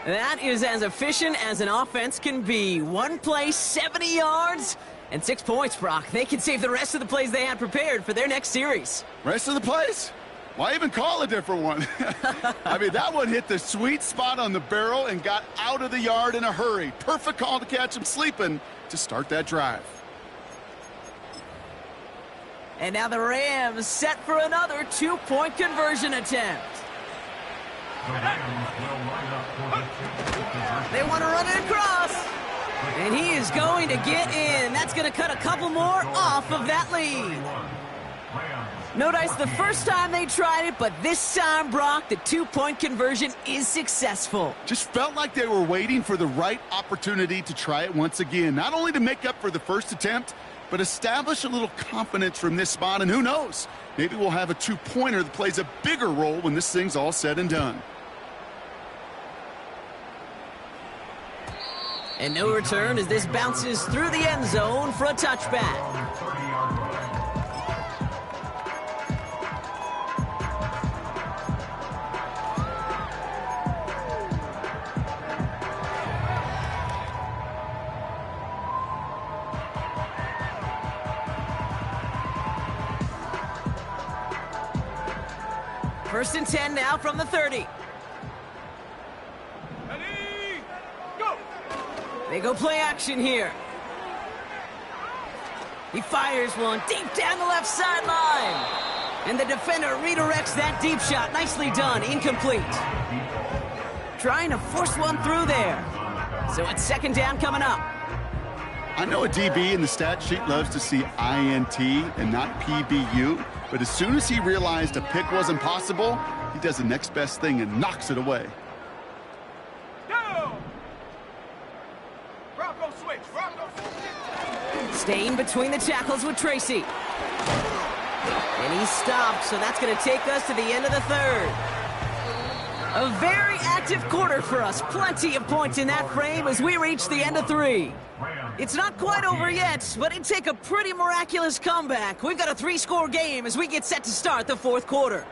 [SPEAKER 9] That is as efficient as an offense can be. One play, 70 yards, and 6 points, Brock. They can save the rest of the plays they had prepared for their next series.
[SPEAKER 7] Rest of the plays? Why even call a different one? I mean, that one hit the sweet spot on the barrel and got out of the yard in a hurry. Perfect call to catch him sleeping to start that drive.
[SPEAKER 9] And now the Rams set for another 2-point conversion attempt. They want to run it across. And he is going to get in. That's going to cut a couple more off of that lead. Notice the first time they tried it, but this time, Brock, the 2-point conversion is successful.
[SPEAKER 7] Just felt like they were waiting for the right opportunity to try it once again. Not only to make up for the first attempt, but establish a little confidence from this spot. And who knows, maybe we'll have a 2-pointer that plays a bigger role when this thing's all said and done.
[SPEAKER 9] And no return as this bounces through the end zone for a touchback. First and 10 now from the 30.
[SPEAKER 10] Ready.
[SPEAKER 9] They go play action here. He fires one deep down the left sideline. And the defender redirects that deep shot. Nicely done. Incomplete. Trying to force one through there. So it's second down coming up.
[SPEAKER 7] I know a DB in the stat sheet loves to see INT and not PBU, but as soon as he realized a pick wasn't possible, he does the next best thing and knocks it away.
[SPEAKER 10] Go! Bronco switch. Bronco switch.
[SPEAKER 9] Staying between the tackles with Tracy. And he's stopped, so that's going to take us to the end of the third. A very active quarter for us. Plenty of points in that frame as we reach the end of 3. It's not quite over yet, but it'd take a pretty miraculous comeback. We've got a 3-score game as we get set to start the fourth quarter.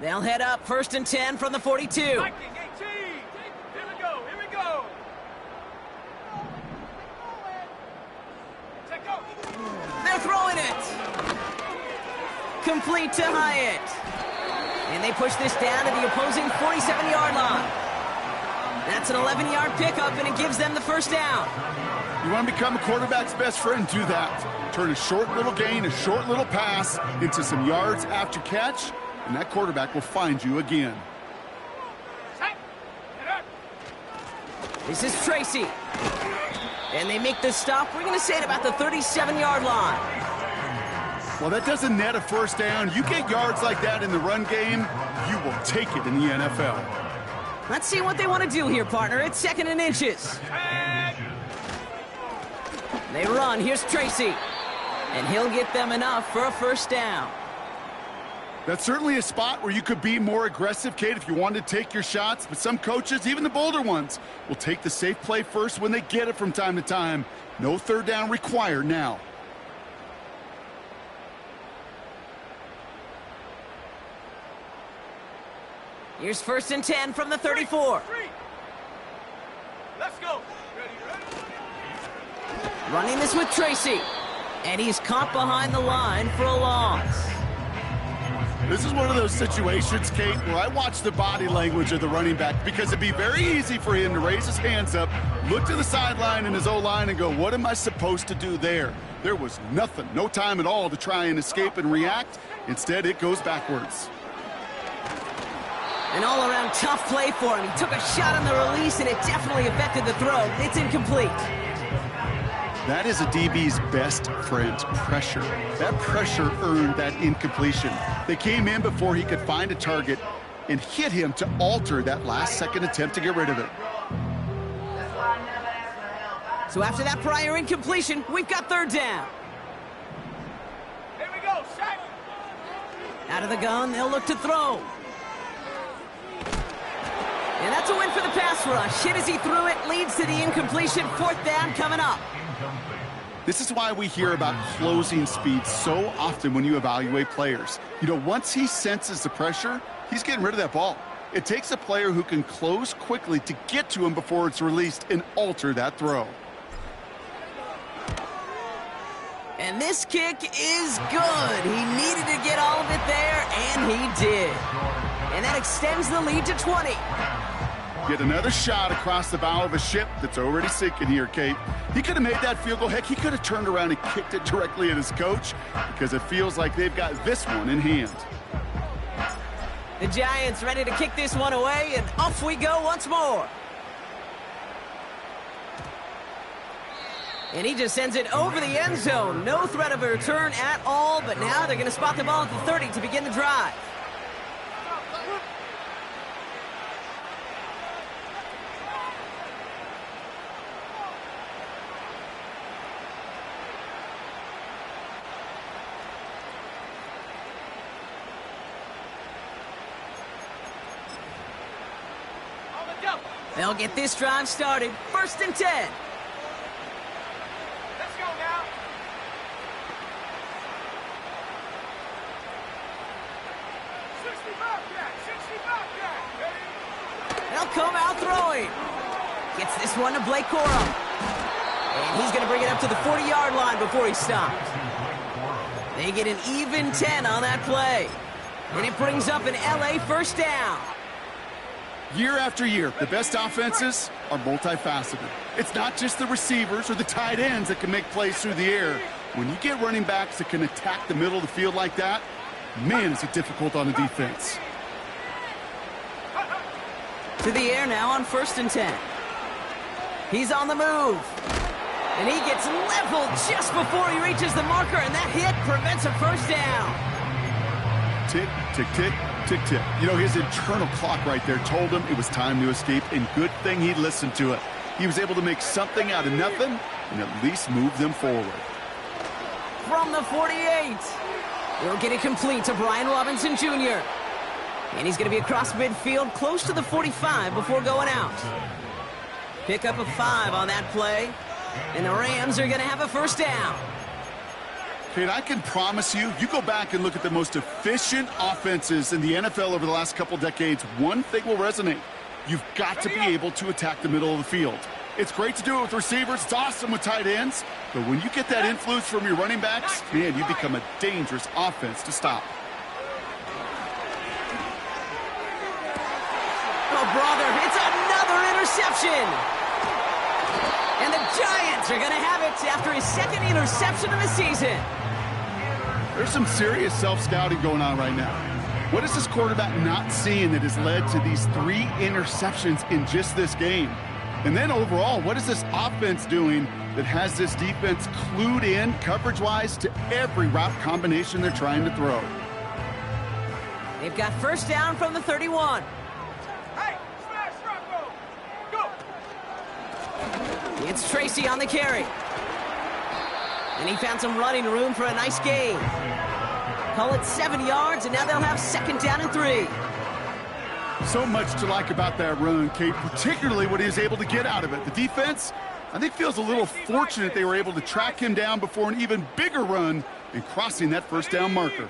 [SPEAKER 9] They'll head up 1st and 10 from the 42.
[SPEAKER 10] Viking 18. Here we go. Here we go. Take go.
[SPEAKER 9] They're throwing it. Complete to Hyatt. And they push this down to the opposing 47-yard line. That's an 11-yard pickup, and it gives them the first down.
[SPEAKER 7] You want to become a quarterback's best friend? Do that. Turn a short little gain, a short little pass into some yards after catch, and that quarterback will find you again.
[SPEAKER 9] This is Tracy. And they make the stop, we're going to say at about the 37-yard line.
[SPEAKER 7] Well, that doesn't net a first down. You get yards like that in the run game, you will take it in the NFL.
[SPEAKER 9] Let's see what they want to do here, partner. It's 2nd and inches. They run. Here's Tracy. And he'll get them enough for a first down.
[SPEAKER 7] That's certainly a spot where you could be more aggressive, Kate, if you wanted to take your shots. But some coaches, even the bolder ones, will take the safe play first when they get it from time to time. No third down required now.
[SPEAKER 9] Here's 1st and 10 from the 34.
[SPEAKER 10] Let's go. Ready.
[SPEAKER 9] Running this with Tracy. And he's caught behind the line for a loss.
[SPEAKER 7] This is one of those situations, Kate, where I watch the body language of the running back, because it'd be very easy for him to raise his hands up, look to the sideline in his O-line and go, what am I supposed to do there? There was nothing, no time at all to try and escape and react. Instead, it goes backwards.
[SPEAKER 9] An all-around tough play for him. He took a shot on the release, and it definitely affected the throw. It's incomplete.
[SPEAKER 7] That is a DB's best friend, pressure. That pressure earned that incompletion. They came in before he could find a target and hit him to alter that last-second attempt to get rid of it.
[SPEAKER 9] So after that prior incompletion, we've got 3rd down.
[SPEAKER 10] Here we go. Sack.
[SPEAKER 9] Out of the gun, they'll look to throw. And that's a win for the pass rush. Hit as he threw it, leads to the incompletion. 4th down coming up.
[SPEAKER 7] This is why we hear about closing speed so often when you evaluate players. You know, once he senses the pressure, he's getting rid of that ball. It takes a player who can close quickly to get to him before it's released and alter that throw.
[SPEAKER 9] And this kick is good. He needed to get all of it there, and he did. And that extends the lead to 20.
[SPEAKER 7] Get another shot across the bow of a ship that's already sinking here, Kate. He could have made that field goal. Heck, he could have turned around and kicked it directly at his coach, because it feels like they've got this one in hand.
[SPEAKER 9] The Giants ready to kick this one away, and off we go once more. And he just sends it over the end zone. No threat of a return at all, but now they're going to spot the ball at the 30 to begin the drive. They'll get this drive started. 1st and 10.
[SPEAKER 10] Let's go now.
[SPEAKER 9] They'll come out throwing. Gets this one to Blake Corum. And he's going to bring it up to the 40-yard line before he stopped. They get an even 10 on that play. And it brings up an LA first down.
[SPEAKER 7] Year after year, the best offenses are multifaceted. It's not just the receivers or the tight ends that can make plays through the air. When you get running backs that can attack the middle of the field like that, man, is it difficult on the defense.
[SPEAKER 9] To the air now on 1st and 10. He's on the move. And he gets leveled just before he reaches the marker, and that hit prevents a first down.
[SPEAKER 7] Tick, tick, tick, tick, tick. You know, his internal clock right there told him it was time to escape, and good thing he listened to it. He was able to make something out of nothing and at least move them forward.
[SPEAKER 9] From the 48. He'll get it complete to Brian Robinson Jr. And he's going to be across midfield close to the 45 before going out. Pick up a 5 on that play. And the Rams are going to have a first down.
[SPEAKER 7] Kate, I can promise you, you go back and look at the most efficient offenses in the NFL over the last couple decades, one thing will resonate. You've got to be able to attack the middle of the field. It's great to do it with receivers. It's awesome with tight ends. But when you get that influence from your running backs, man, you become a dangerous offense to stop.
[SPEAKER 9] Oh, brother, it's another interception. And the Giants are going to have it after his second interception of the season.
[SPEAKER 7] There's some serious self-scouting going on right now. What is this quarterback not seeing that has led to these 3 interceptions in just this game? And then overall, what is this offense doing that has this defense clued in coverage-wise to every route combination they're trying to throw?
[SPEAKER 9] They've got first down from the 31.
[SPEAKER 10] Hey, smash, Rocco! Go!
[SPEAKER 9] It's Tracy on the carry. And he found some running room for a nice gain. Call it 7 yards, and now they'll have 2nd down and 3.
[SPEAKER 7] So much to like about that run, Kate, particularly what he was able to get out of it. The defense, I think, feels a little fortunate they were able to track him down before an even bigger run in crossing that first down marker.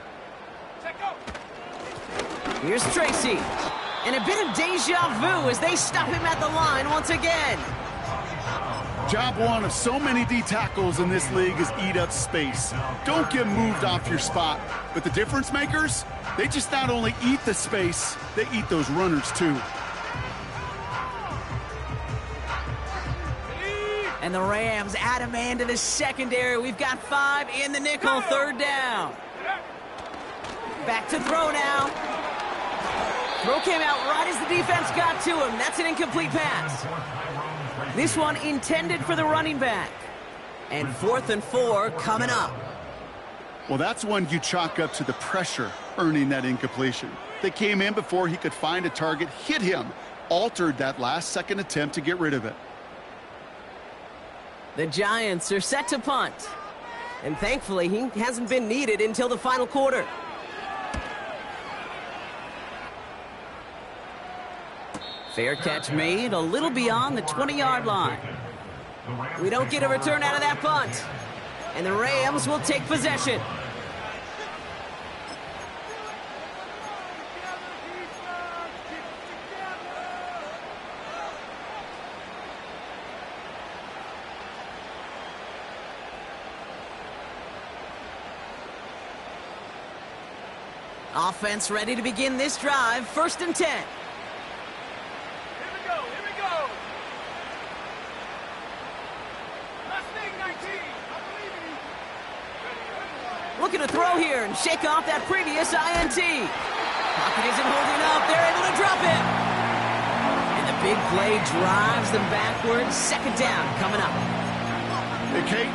[SPEAKER 9] Here's Tracy. And a bit of deja vu as they stop him at the line once again.
[SPEAKER 7] Job one of so many D tackles in this league is eat up space. Don't get moved off your spot. But the difference makers, they just not only eat the space, they eat those runners too.
[SPEAKER 9] And the Rams add a man to the secondary. We've got 5 in the nickel, 3rd down. Back to throw now. Throw came out right as the defense got to him. That's an incomplete pass. This one intended for the running back. And 4th and 4 coming up.
[SPEAKER 7] Well, that's one you chalk up to the pressure earning that incompletion. They came in before he could find a target, hit him, altered that last-second attempt to get rid of it.
[SPEAKER 9] The Giants are set to punt. And thankfully, he hasn't been needed until the final quarter. Fair catch made a little beyond the 20-yard line. We don't get a return out of that punt. And the Rams will take possession. Offense ready to begin this drive. 1st and 10. Looking to throw here and shake off that previous INT. Pocket isn't holding up. They're able to drop him. And the big play drives them backwards. 2nd down coming up.
[SPEAKER 7] Hey, Kate,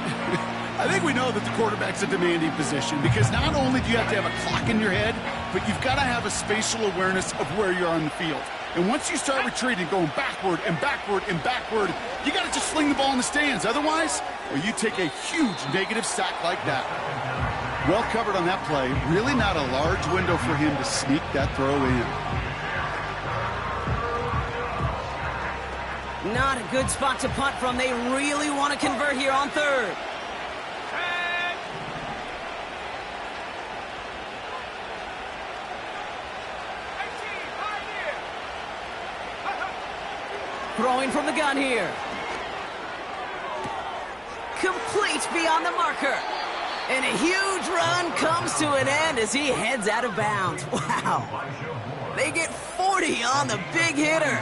[SPEAKER 7] I think we know that the quarterback's a demanding position because not only do you have to have a clock in your head, but you've got to have a spatial awareness of where you are on the field. And once you start retreating, going backward and backward and backward, you got to just fling the ball in the stands. Otherwise, well, you take a huge negative sack like that. Well covered on that play. Really not a large window for him to sneak that throw in.
[SPEAKER 9] Not a good spot to punt from. They really want to convert here on 3rd. Throwing from the gun here. complete beyond the marker. And a huge run comes to an end as he heads out of bounds. Wow. They get 40 on the big hitter.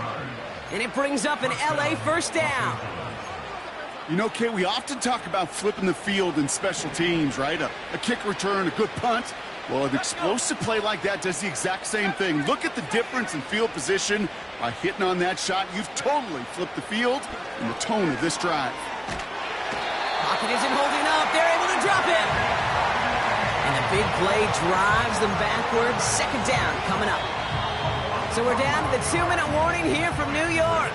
[SPEAKER 9] And it brings up an LA first down.
[SPEAKER 7] You know, Kate, we often talk about flipping the field in special teams, right? A kick return, a good punt. Well, an explosive play like that does the exact same thing. Look at the difference in field position. By hitting on that shot, you've totally flipped the field and the tone of this drive.
[SPEAKER 9] Pocket isn't holding up. They're able to drop it. And the big play drives them backwards. Second down coming up. So we're down to the 2-minute warning here from New York.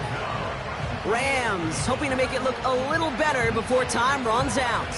[SPEAKER 9] Rams hoping to make it look a little better before time runs out.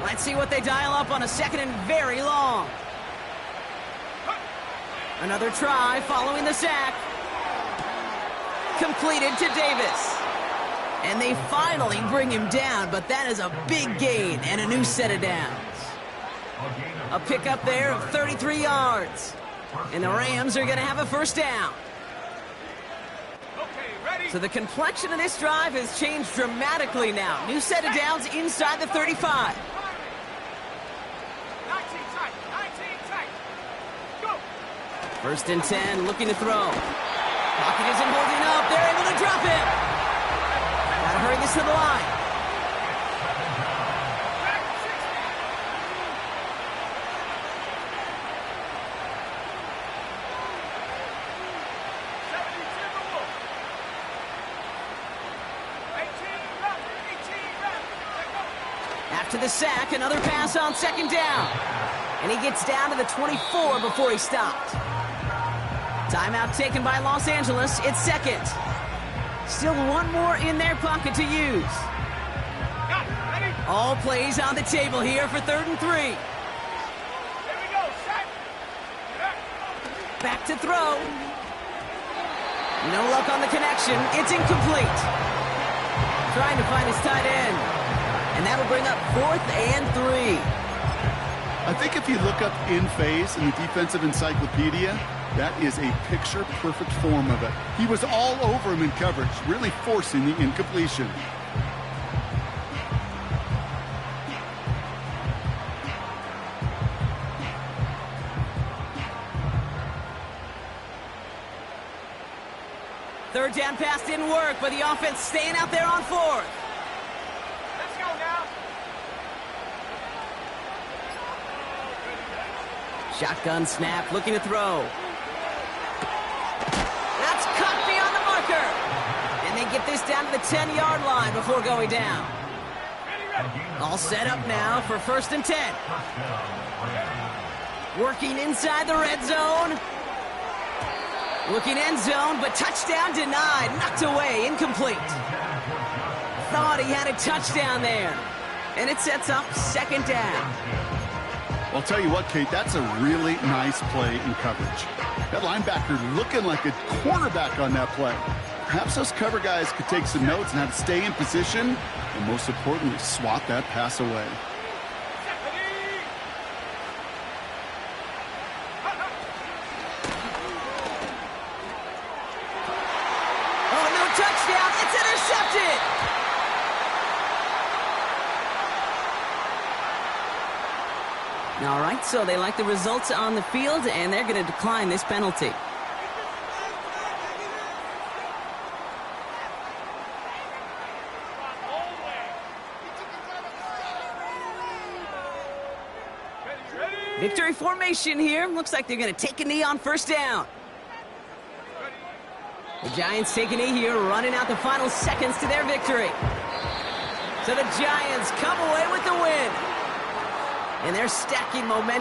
[SPEAKER 9] Let's see what they dial up on a second and very long. Another try following the sack. Completed to Davis. And they finally bring him down, but that is a big gain and a new set of downs. A pickup there of 33 yards. And the Rams are going to have a first down. So the complexion of this drive has changed dramatically now. New set of downs inside the 35.
[SPEAKER 10] 19 tight. Go.
[SPEAKER 9] First and 10, looking to throw. Pocket isn't holding up. They're able to drop it. Gotta hurry this to the line. After the sack, another pass on second down. And he gets down to the 24 before he stopped. Timeout taken by Los Angeles. It's second. Still one more in their pocket to use. All plays on the table here for 3rd and 3.
[SPEAKER 10] Here we go, set.
[SPEAKER 9] Back to throw. No luck on the connection. It's incomplete. Trying to find his tight end. And that'll bring up 4th and 3.
[SPEAKER 7] I think if you look up in phase in the defensive encyclopedia, that is a picture-perfect form of it. He was all over him in coverage, really forcing the incompletion.
[SPEAKER 9] Third down pass didn't work, but the offense staying out there on 4th.
[SPEAKER 10] Let's go now.
[SPEAKER 9] Shotgun snap, looking to throw. That's cut beyond the marker. And they get this down to the 10-yard line before going down. All set up now for 1st and 10. Working inside the red zone. Looking end zone, but touchdown denied. Knocked away, incomplete. Thought he had a touchdown there. And it sets up 2nd down.
[SPEAKER 7] I'll tell you what, Kate, that's a really nice play in coverage. That linebacker looking like a cornerback on that play. Perhaps those cover guys could take some notes on how to stay in position and, most importantly, swat that pass away.
[SPEAKER 9] Oh, no touchdown. It's intercepted. All right, so they like the results on the field, and they're going to decline this penalty. Victory formation here. Looks like they're going to take a knee on 1st down. The Giants take a knee here, running out the final seconds to their victory. So the Giants come away with the win. And they're stacking momentum.